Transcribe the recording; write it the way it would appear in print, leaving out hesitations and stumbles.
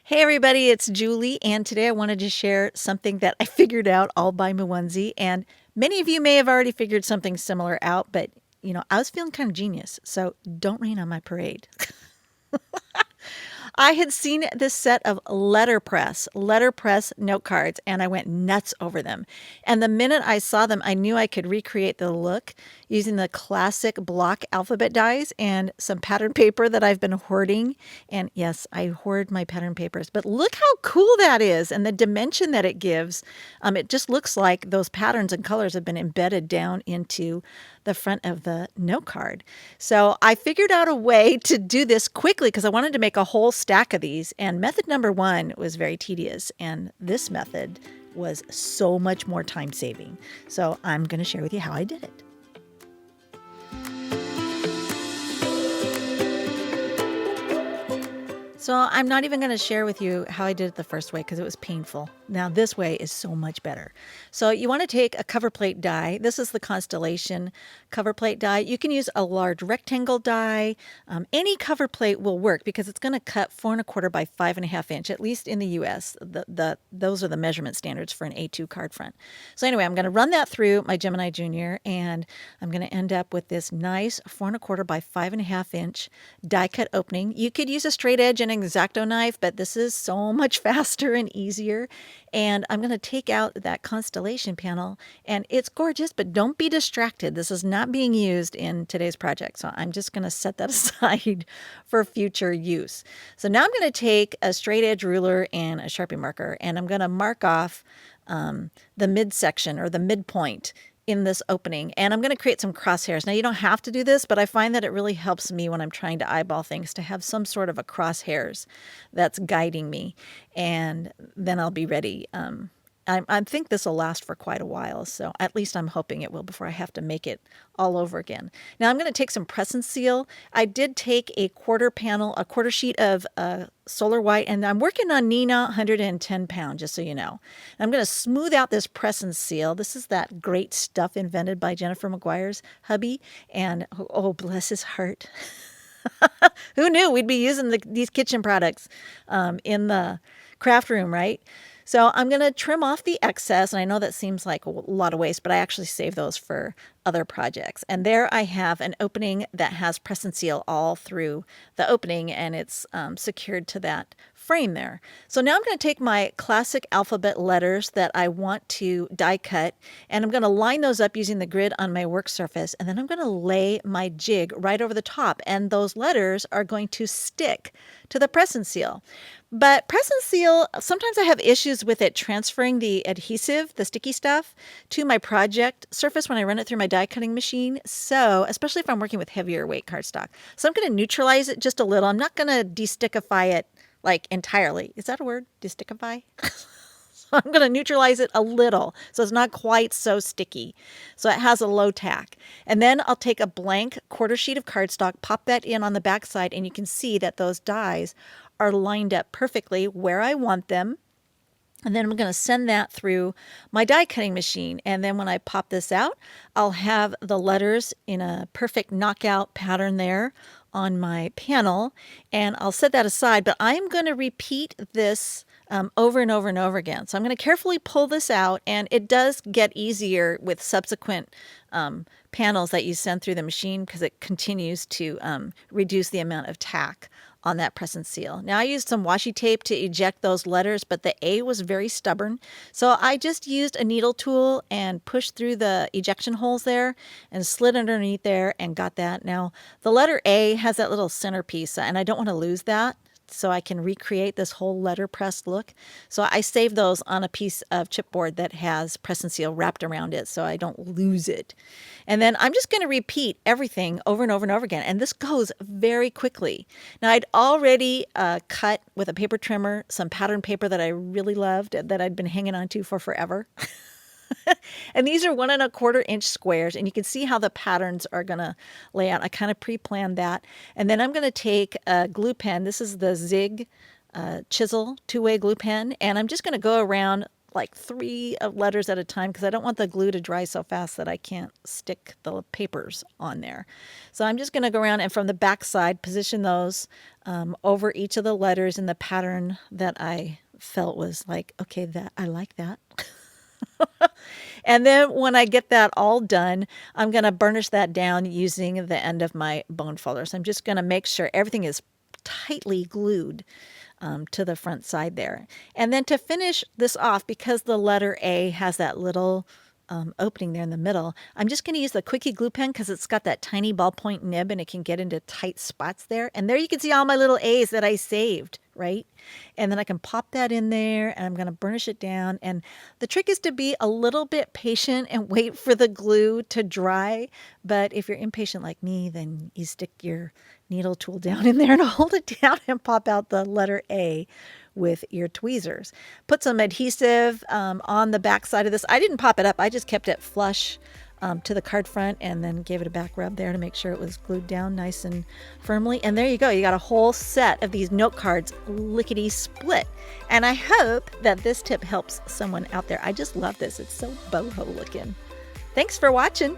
Hey everybody, it's Julie, and today I wanted to share something that I figured out all by my onesie. And many of you may have already figured something similar out, but I was feeling kind of genius, so don't rain on my parade. I had seen this set of letterpress note cards, and I went nuts over them. And the minute I saw them, I knew I could recreate the look using the classic block alphabet dies and some pattern paper that I've been hoarding. And yes, I hoard my pattern papers, but look how cool that is and the dimension that it gives. It just looks like those patterns and colors have been embedded down into the front of the note card. So I figured out a way to do this quickly because I wanted to make a whole stack of these. And method number one was very tedious, and this method was so much more time saving. So I'm going to share with you how I did it. So I'm not even going to share with you how I did it the first way because it was painful. Now this way is so much better. So you want to take a cover plate die. This is the Constellation cover plate die. You can use a large rectangle die. Any cover plate will work because it's going to cut 4¼ by 5½ inch, at least in the US. Those are the measurement standards for an A2 card front. So anyway, I'm going to run that through my Gemini Junior, and I'm going to end up with this nice 4¼ by 5½ inch die cut opening. You could use a straight edge and an X-Acto knife, but this is so much faster and easier. And I'm going to take out that Constellation panel, and it's gorgeous, but don't be distracted. This is not being used in today's project, so I'm just going to set that aside for future use. So now I'm going to take a straight edge ruler and a Sharpie marker, and I'm going to mark off the midsection or the midpoint in this opening, and I'm going to create some crosshairs. Now you don't have to do this, but I find that it really helps me when I'm trying to eyeball things to have some sort of a crosshairs that's guiding me, and then I'll be ready. I think this will last for quite a while, so at least I'm hoping it will before I have to make it all over again. Now I'm going to take some press and seal. I did take a quarter sheet of solar white, and I'm working on Neenah 110 pound, just so you know. I'm going to smooth out this press and seal. This is that great stuff invented by Jennifer McGuire's hubby, and oh, bless his heart. Who knew we'd be using these kitchen products in the craft room, right? So I'm going to trim off the excess, and I know that seems like a lot of waste, but I actually save those for other projects. And there I have an opening that has press and seal all through the opening, and it's secured to that frame there. So now I'm going to take my classic alphabet letters that I want to die cut, and I'm going to line those up using the grid on my work surface, and then I'm going to lay my jig right over the top, and those letters are going to stick to the press and seal. But press and seal, sometimes I have issues with it transferring the adhesive, the sticky stuff, to my project surface when I run it through my die cutting machine. So, especially if I'm working with heavier weight cardstock. So I'm going to neutralize it just a little. I'm not going to destickify it like entirely. Is that a word? Destickify? So I'm going to neutralize it a little so it's not quite so sticky. So it has a low tack. And then I'll take a blank quarter sheet of cardstock, pop that in on the back side, and you can see that those dies are lined up perfectly where I want them. And then I'm going to send that through my die cutting machine. And then when I pop this out, I'll have the letters in a perfect knockout pattern there on my panel. And I'll set that aside, but I'm going to repeat this over and over and over again. So I'm going to carefully pull this out, and it does get easier with subsequent panels that you send through the machine because it continues to reduce the amount of tack on that press and seal. Now I used some washi tape to eject those letters, but the A was very stubborn. So I just used a needle tool and pushed through the ejection holes there and slid underneath there and got that. Now the letter A has that little centerpiece, and I don't want to lose that, so I can recreate this whole letterpress look. So I saved those on a piece of chipboard that has press and seal wrapped around it so I don't lose it. And then I'm just going to repeat everything over and over and over again. And this goes very quickly. Now I'd already cut with a paper trimmer some pattern paper that I really loved that I'd been hanging on to for forever. And these are 1¼ inch squares, and you can see how the patterns are going to lay out. I kind of pre-planned that. And then I'm going to take a glue pen. This is the Zig chisel two-way glue pen, and I'm just going to go around like 3 letters at a time because I don't want the glue to dry so fast that I can't stick the papers on there. So I'm just going to go around and from the back side position those over each of the letters in the pattern that I felt was like, okay, that I like that. And then when I get that all done, I'm going to burnish that down using the end of my bone folder. So I'm just going to make sure everything is tightly glued to the front side there. And then to finish this off, because the letter A has that little opening there in the middle, I'm just going to use the Quickie glue pen because it's got that tiny ballpoint nib and it can get into tight spots there. And there you can see all my little A's that I saved, right? And then I can pop that in there and I'm going to burnish it down. And the trick is to be a little bit patient and wait for the glue to dry. But if you're impatient like me, then you stick your needle tool down in there and hold it down and pop out the letter A with your tweezers. Put some adhesive on the back side of this. I didn't pop it up. I just kept it flush to the card front and then gave it a back rub there to make sure it was glued down nice and firmly. And there you go. You got a whole set of these note cards lickety split. And I hope that this tip helps someone out there. I just love this. It's so boho looking. Thanks for watching.